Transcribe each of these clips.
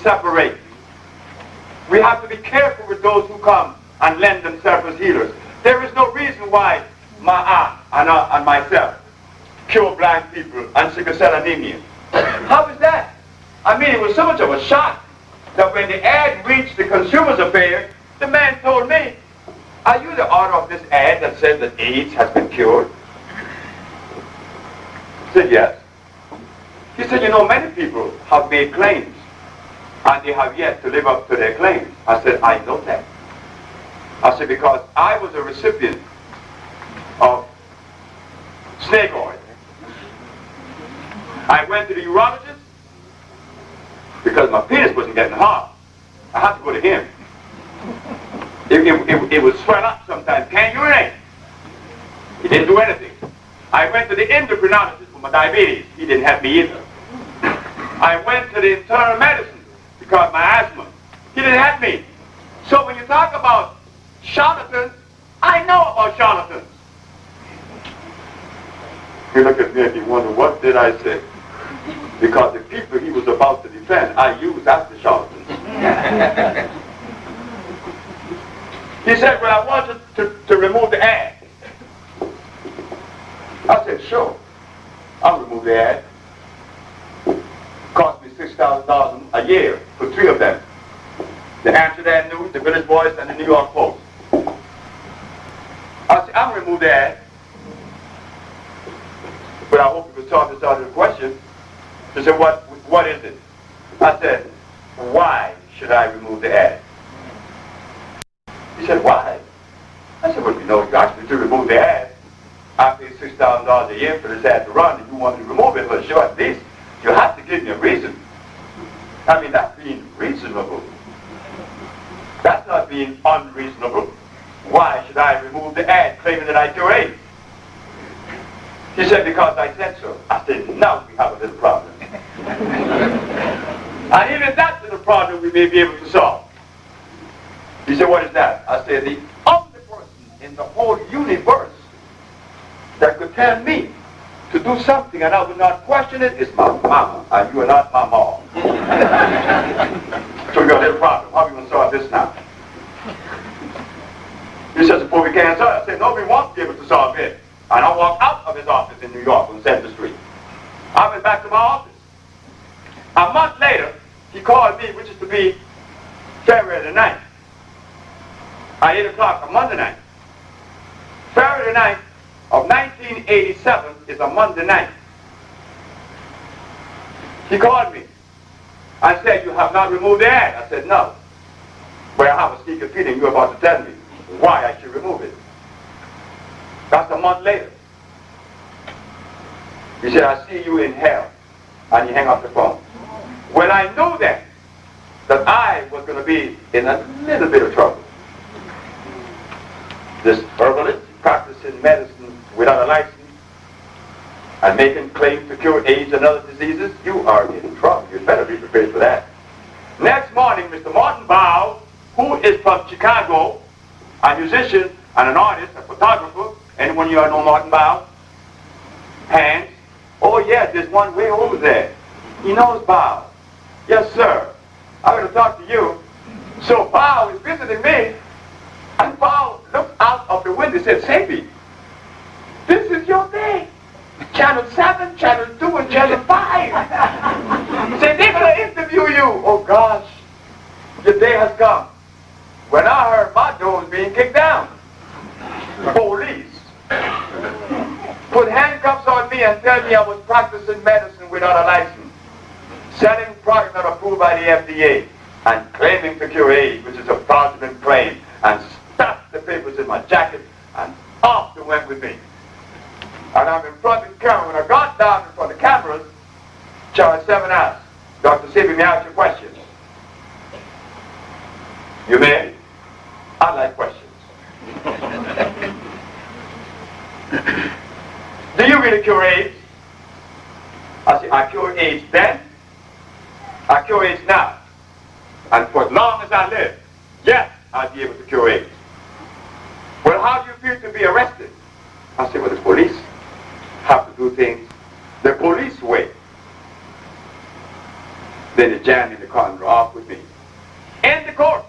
separate. We have to be careful with those who come and lend themselves as healers. There is no reason why my aunt and myself cure blind people and sickle cell anemia. How is that? I mean, it was so much of a shock that when the ad reached the Consumer's Affairs, the man told me, "Are you the author of this ad that says that AIDS has been cured?" I said, "Yes." He said, "You know, many people have made claims and they have yet to live up to their claims." I said, "I know that." I said, "Because I was a recipient of snake oil. I went to the urologist because my penis wasn't getting hard. I had to go to him. It would swell up sometimes. Can't urinate. He didn't do anything. I went to the endocrinologist for my diabetes. He didn't help me either. I went to the internal medicine because of my asthma. He didn't help me. So when you talk about charlatans, I know about charlatans." He looked at me and he wondered, what did I say? Because the people he was about to defend, I used as the charlatans. He said, "Well, I want you to remove the ad." I said, "Sure, I'll remove the ad." Cost me $6,000 a year for 3 of them. The Amsterdam News, the Village Voice, and the New York Post. I said, "I'll remove the ad." But I hope you could talk this out of the question. He said, what is it? I said, "Why should I remove the ad?" He said, "Why?" I said, "Well, you know, you asked me to remove the ad. I pay $6,000 a year for this ad to run, and you want me to remove it. Well, sure, at least you have to give me a reason." I mean, that's being reasonable. That's not being unreasonable. Why should I remove the ad claiming that I cure AIDS? He said, "Because I said so." I said, "Now we have a little problem." And even that little problem we may be able to solve. He said, "What is that?" I said, "The only person in the whole universe that could tell me to do something and I would not question it is my mama, and you are not my mom." So we got a little problem. How are we going to solve this now? He says, "Before we can solve it." I said, "No, we won't be able to solve it." And I walked out of his office in New York on 7th Street. I went back to my office. A month later, he called me, which is to be February the 9th, at 8 o'clock on Monday night. February the 9th of 1987 is a Monday night. He called me and said, "You have not removed the ad." I said, "No. But I have a sneaky feeling you're about to tell me why I should remove it." That's a month later. He said, "I see you in hell." And he hung up the phone. When I knew then that I was going to be in a little bit of trouble, this herbalist practicing medicine without a license and making claims to cure AIDS and other diseases, you are in trouble. You better be prepared for that. Next morning, Mr. Martin Bow, who is from Chicago, a musician and an artist, a photographer. Anyone you know Martin Bow? Hands? Oh yeah, there's one way over there. He knows Bow. Yes, sir. I'm going to talk to you. So Bow is visiting me, and Bow looked out of the window and said, "Sebi, this is your day. Channel 7, Channel 2, and Channel 5. He said, "They're going to interview you." Oh gosh, the day has come when I heard my door was being kicked down. Police put handcuffs on me and tell me I was practicing medicine without a license, selling products not approved by the FDA, and claiming to cure AIDS, which is a fraudulent claim, and stuffed the papers in my jacket, and off they went with me. And I'm in front of the camera. When I got down in front of the cameras, Channel 7 asked, "Dr. Sebi, may I ask you a question?" "You may?" "I like questions." "Do you really cure AIDS?" I said, "I cure AIDS then. I cure AIDS now. And for as long as I live, yes, I'll be able to cure AIDS." "Well, how do you feel to be arrested?" I said, "Well, the police have to do things the police way. Then he jammed in the car and drove off with me. In the courts.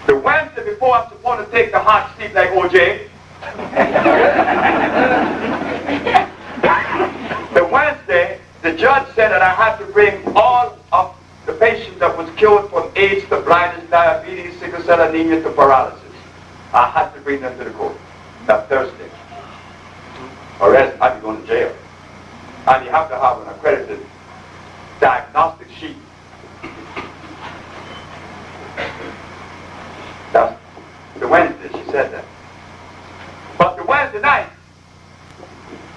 The Wednesday before I'm supposed to take the hot seat like OJ. The Wednesday, the judge said that I had to bring all of the patients that was cured from AIDS to blindness, diabetes, sickle cell anemia to paralysis. I had to bring them to the court that Thursday. Or else I'd be going to jail. And you have to have an accredited diagnostic sheet. That's the Wednesday, she said that. But the Wednesday night,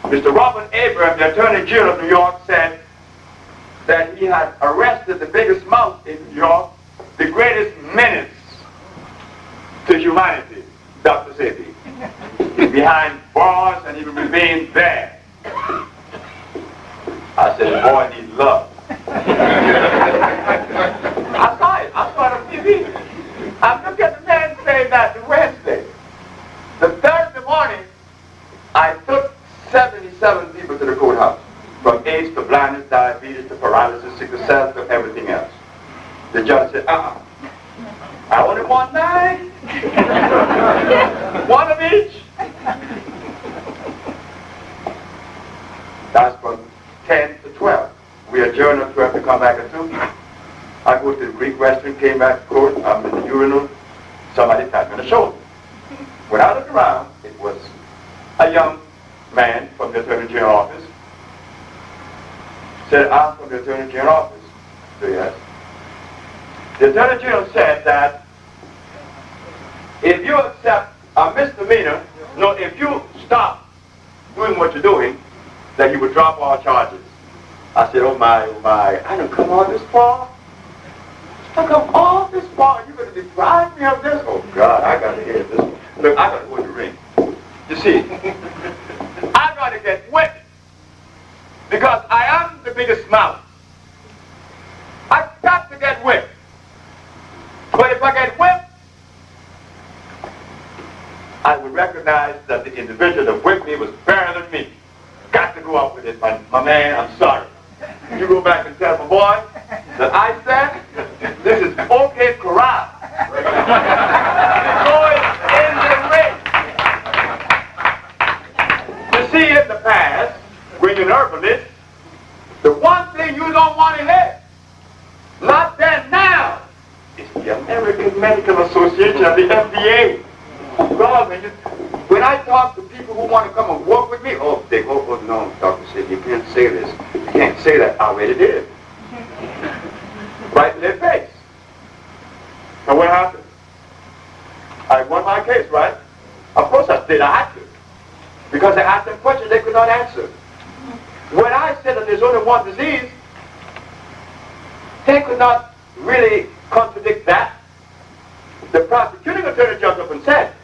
Mr. Robert Abraham, the Attorney General of New York, said that he had arrested the biggest mouse in New York, the greatest menace to humanity, Dr. Sebi. He's behind bars and he will remain there. I said, the boy needs love. I saw it on TV. I'm looking at the man saying that the Wednesday. The Thursday morning, I took 77 people to the courthouse. From AIDS to blindness, diabetes to paralysis, sickle cell to everything else. The judge said, I only want 9. One of each. That's from 10 to 12. We adjourned at 12 to come back at 2. I go to the Greek restaurant, came back to court, I'm in the urinal, somebody tapped me on the shoulder. When I looked around, it was a young man from the Attorney General office. Said, I'm from the Attorney General office. So yes. The Attorney General said that if you accept a misdemeanor, no, if you stop doing what you're doing, that you would drop all charges. I said, oh my, I don't come all this far. I come all this far, you're going to deprive me of this? Oh God, I got to hear this. Look, I got to go in the ring. You see, I got to get whipped because I am the biggest mouth. I've got to get whipped. But if I get whipped, I would recognize that the individual that whipped me was better than me. Got to go out with it, my man, I'm sorry. You go back and tell my boy that I said, this is okay corral. Going in the ring. You see, in the past, when you're an herbalist, the one thing you don't want to hear, not then, now, is the American Medical Association of the FDA. God, when I talk to people who want to come and work with me, they go, oh no, Dr. Sebi, you can't say this. You can't say that. I already did. Right in their face. And what happened? I won my case, right? Of course I did. I had to. Because I asked them questions they could not answer. When I said that there's only one disease, they could not really contradict that. The prosecuting attorney jumped up and said,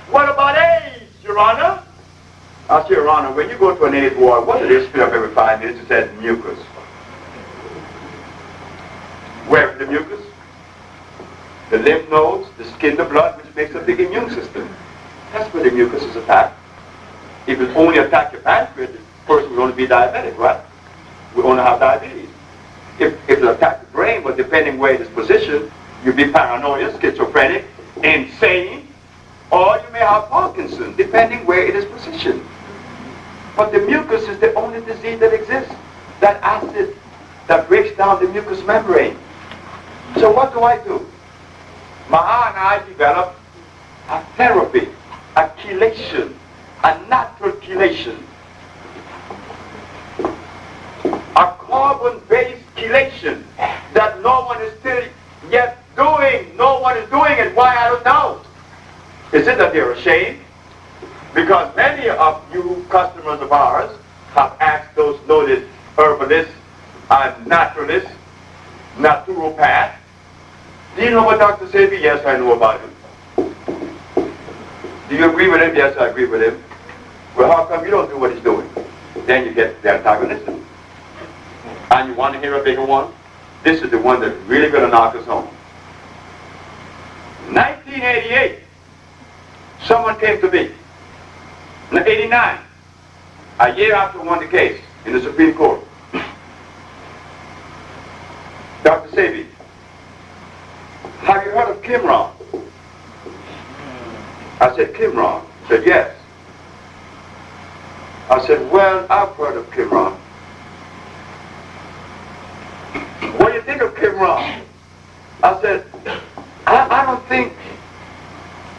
what about AIDS, Your Honor? I said, Your Honor, when you go to an AIDS ward, what do they spit up every 5 minutes? It said mucus. Where is the mucus? The lymph nodes, the skin, the blood, which makes up the immune system. That's where the mucus is attacked. If it only attack your pancreas, the person would only be diabetic, right? We only have diabetes. If it attack the brain, but depending where it is positioned, you'll be paranoid, schizophrenic, insane, or you may have Parkinson's, depending where it is positioned. But the mucus is the only disease that exists. That acid that breaks down the mucous membrane. So what do? Maha and I developed a therapy, a chelation, a natural chelation. A carbon-based chelation that no one is still yet doing. No one is doing it. Why? I don't know. Is it that they're ashamed? Because many of you customers of ours have asked those noted herbalists and naturalists, naturopaths, do you know what Dr. Sebi? Yes, I know about him. Do you agree with him? Yes, I agree with him. Well, how come you don't do what he's doing? Then you get the antagonistic. And you want to hear a bigger one? This is the one that's really going to knock us home. 1988, someone came to me. In 89, a year after I won the case in the Supreme Court, Sebi, have you heard of Qimron? I said, Qimron? He said, yes. I said, well, I've heard of Qimron. What do you think of Qimron? I said, I don't think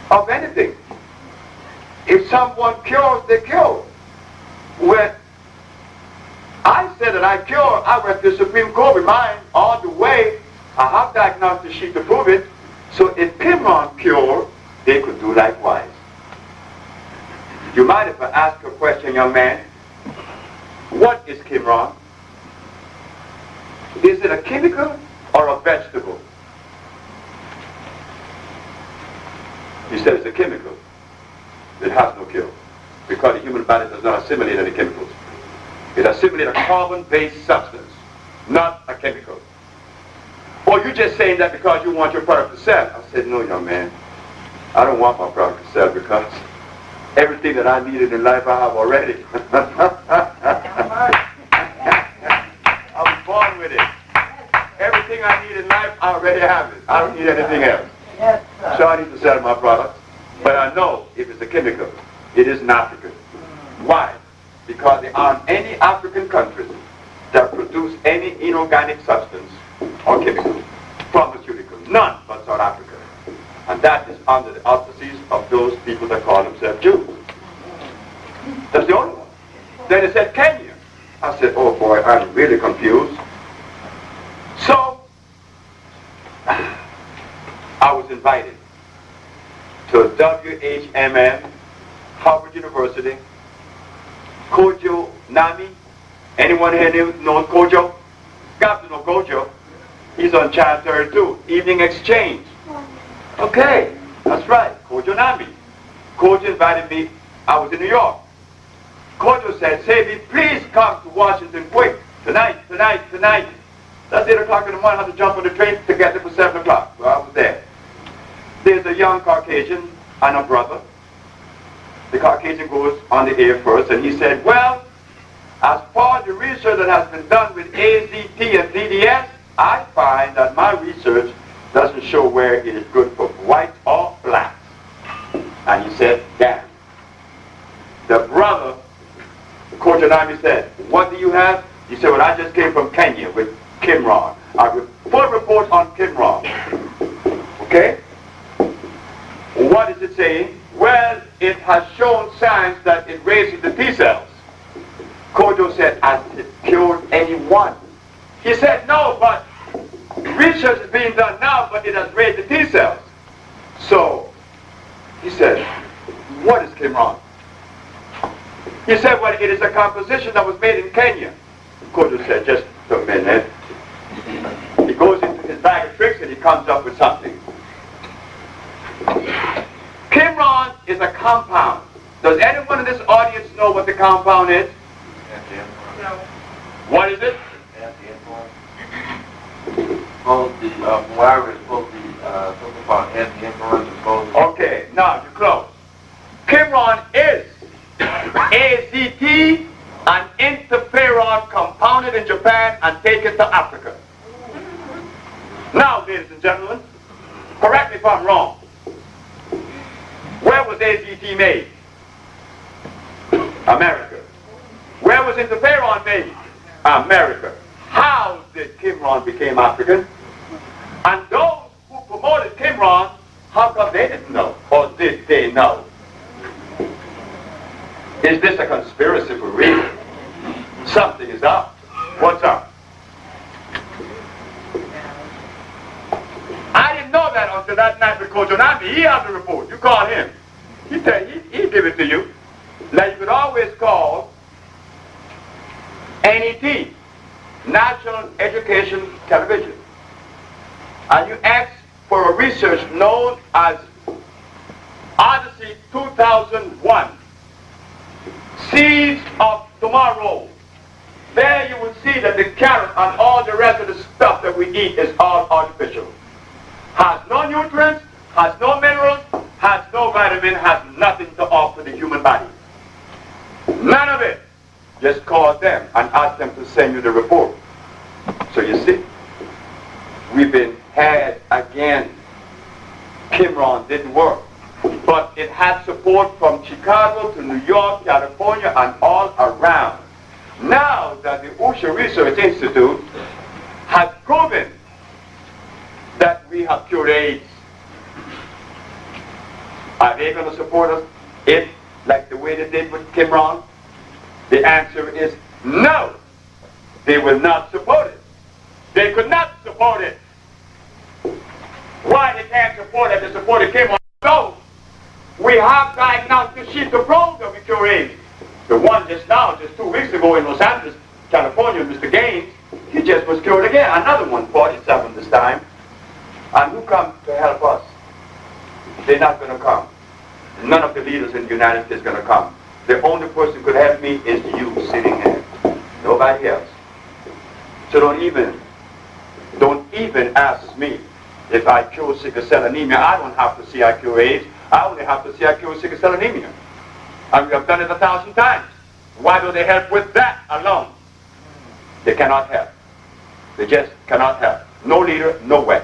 of anything. If someone cures, they cure. When I said that I cure, I went to the Supreme Court with mine all the way. I have diagnostic sheet to prove it. So if Qimron cure, they could do likewise. You mind if I ask a question, young man? What is Qimron? Is it a chemical or a vegetable? He said it's a chemical. It has no cure, because the human body does not assimilate any chemicals. It assimilates a carbon-based substance, not a chemical. Or you just saying that because you want your product to sell. I said, no, young man. I don't want my product to sell because everything that I needed in life I have already. I was born with it. Everything I need in life I already have it. I don't need anything else. So I need to sell my product. But I know if it's a chemical, it isn't African. Why? Because there aren't any African countries that produce any inorganic substance or chemical, pharmaceutical. None but South Africa. And that is under the auspices of those people that call themselves Jews. That's the only one. Then they said Kenya. I said, oh boy, I'm really confused. So, I was invited to WHMN, Harvard University, Kojo Nami. Anyone here knows Kojo? Got to know Kojo. He's on Child 32, Evening Exchange. Okay, that's right, Kojo Nami. Kojo invited me. I was in New York. Kojo said, Sebi, please come to Washington quick. Tonight. That's 8 o'clock in the morning. I had to jump on the train to get there for 7 o'clock. So I was there. There's a young Caucasian and a brother. The Caucasian goes on the air first, and he said, well, as far as the research that has been done with AZT and DDS, I find that my research doesn't show where it is good for white or black. And he said, damn. The brother, Kojanami, said, what do you have? He said, well, I just came from Kenya with Qimron. I have a full report on Qimron. Okay? What is it saying? Well, it has shown signs that it raises the T cells. Kojo said, has it cured anyone? He said, no, but research is being done now, but it has raised the T cells. So, he said, what is Qimron? He said, well, it is a composition that was made in Kenya. Kojo said, just a minute. He goes into his bag of tricks and he comes up with something. Qimron is a compound. Does anyone in this audience know what the compound is? No. What is it? Wire is supposed to be something called anti-influenza. Okay, now you're close. Qimron is AZT, an interferon compounded in Japan and taken to Africa. Now, ladies and gentlemen, correct me if I'm wrong. Where was AZT made? America. Where was interferon made? America. How did Qimron become African? And those who promoted Qimron, how come they didn't know? Or did they know? Is this a conspiracy for real? Something is up. What's up? I didn't know that until that night with Kojonami. He had the report. You call him. He'll give it to you. Now you could always call NET, National Education Television, and you ask for a research known as Odyssey 2001, Seeds of Tomorrow. There you will see that the carrot and all the rest of the stuff that we eat is all artificial. Has no nutrients, has no minerals, has no vitamin, has nothing to offer the human body. None of it. Just call them and ask them to send you the report. So you see, we've been had again. Kimron didn't work. But it had support from Chicago to New York, California, and all around. Now that the Ocean Research Institute has proven that we have cured AIDS, are they going to support us it like the way they did with Kimron? The answer is no. They will not support it. They could not support it. Why they can't support it? They supported Kimron. So we have diagnostic sheets to prove that we cure AIDS. The one just now, just 2 weeks ago in Los Angeles, California, Mr. Gaines, he just was cured again. Another one, 47 this time. And who comes to help us? They're not going to come. None of the leaders in the United States are going to come. The only person who could help me is you sitting here. Nobody else. So don't even ask me if I cure sickle cell anemia. I don't have to see I cure AIDS. I only have to see I cure sickle cell anemia. And we have done it 1,000 times. Why do they help with that alone? They cannot help. They just cannot help. No leader, no way.